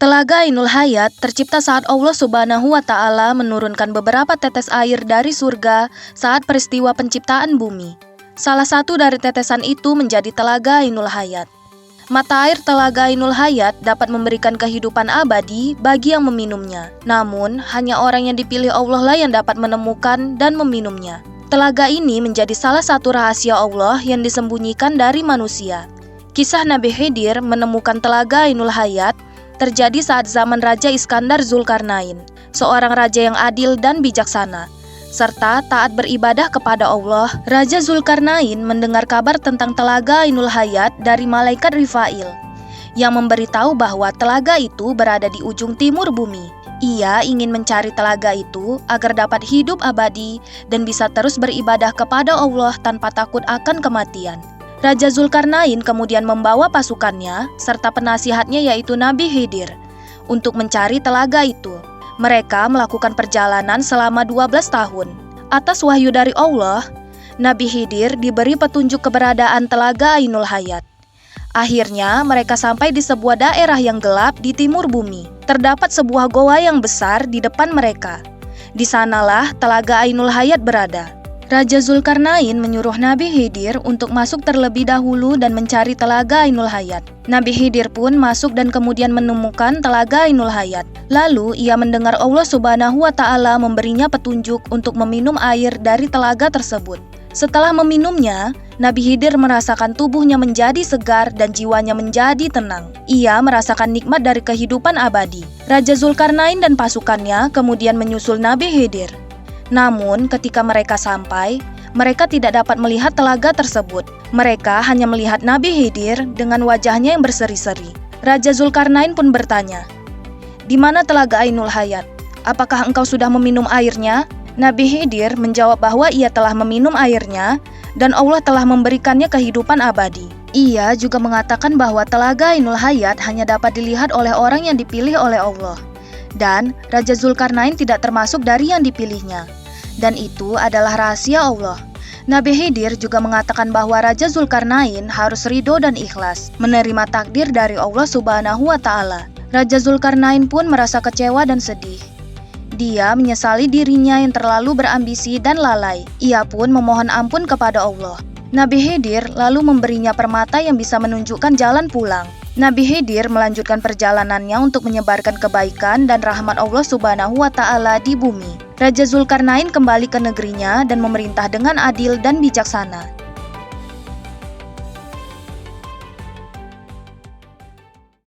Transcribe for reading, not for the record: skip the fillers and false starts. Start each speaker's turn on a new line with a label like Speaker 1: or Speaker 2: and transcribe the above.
Speaker 1: Telaga Ainul Hayat tercipta saat Allah Subhanahu wa Ta'ala menurunkan beberapa tetes air dari surga saat peristiwa penciptaan bumi. Salah satu dari tetesan itu menjadi Telaga Ainul Hayat. Mata air Telaga Ainul Hayat dapat memberikan kehidupan abadi bagi yang meminumnya. Namun, hanya orang yang dipilih Allah lah yang dapat menemukan dan meminumnya. Telaga ini menjadi salah satu rahasia Allah yang disembunyikan dari manusia. Kisah Nabi Khidir menemukan Telaga Ainul Hayat terjadi saat zaman Raja Iskandar Zulkarnain, seorang raja yang adil dan bijaksana, serta taat beribadah kepada Allah. Raja Zulkarnain mendengar kabar tentang Telaga Ainul Hayat dari malaikat Rifail, yang memberitahu bahwa telaga itu berada di ujung timur bumi. Ia ingin mencari telaga itu agar dapat hidup abadi dan bisa terus beribadah kepada Allah tanpa takut akan kematian. Raja Zulkarnain kemudian membawa pasukannya serta penasihatnya yaitu Nabi Khidir untuk mencari telaga itu. Mereka melakukan perjalanan selama 12 tahun. Atas wahyu dari Allah, Nabi Khidir diberi petunjuk keberadaan Telaga Ainul Hayat. Akhirnya mereka sampai di sebuah daerah yang gelap di timur bumi. Terdapat sebuah goa yang besar di depan mereka. Di sanalah Telaga Ainul Hayat berada. Raja Zulkarnain menyuruh Nabi Khidir untuk masuk terlebih dahulu dan mencari Telaga Ainul Hayat. Nabi Khidir pun masuk dan kemudian menemukan Telaga Ainul Hayat. Lalu ia mendengar Allah Subhanahu wa Ta'ala memberinya petunjuk untuk meminum air dari telaga tersebut. Setelah meminumnya, Nabi Khidir merasakan tubuhnya menjadi segar dan jiwanya menjadi tenang. Ia merasakan nikmat dari kehidupan abadi. Raja Zulkarnain dan pasukannya kemudian menyusul Nabi Khidir. Namun, ketika mereka sampai, mereka tidak dapat melihat telaga tersebut. Mereka hanya melihat Nabi Khidir dengan wajahnya yang berseri-seri. Raja Zulkarnain pun bertanya, "Di mana Telaga Ainul Hayat? Apakah engkau sudah meminum airnya?" Nabi Khidir menjawab bahwa ia telah meminum airnya dan Allah telah memberikannya kehidupan abadi. Ia juga mengatakan bahwa Telaga Ainul Hayat hanya dapat dilihat oleh orang yang dipilih oleh Allah. Dan Raja Zulkarnain tidak termasuk dari yang dipilihnya. Dan itu adalah rahasia Allah. Nabi Khidir juga mengatakan bahwa Raja Zulkarnain harus ridho dan ikhlas, menerima takdir dari Allah Subhanahu wa Ta'ala. Raja Zulkarnain pun merasa kecewa dan sedih. Dia menyesali dirinya yang terlalu berambisi dan lalai. Ia pun memohon ampun kepada Allah. Nabi Khidir lalu memberinya permata yang bisa menunjukkan jalan pulang. Nabi Khidir melanjutkan perjalanannya untuk menyebarkan kebaikan dan rahmat Allah Subhanahu wa Ta'ala di bumi. Raja Zulkarnain kembali ke negerinya dan memerintah dengan adil dan bijaksana.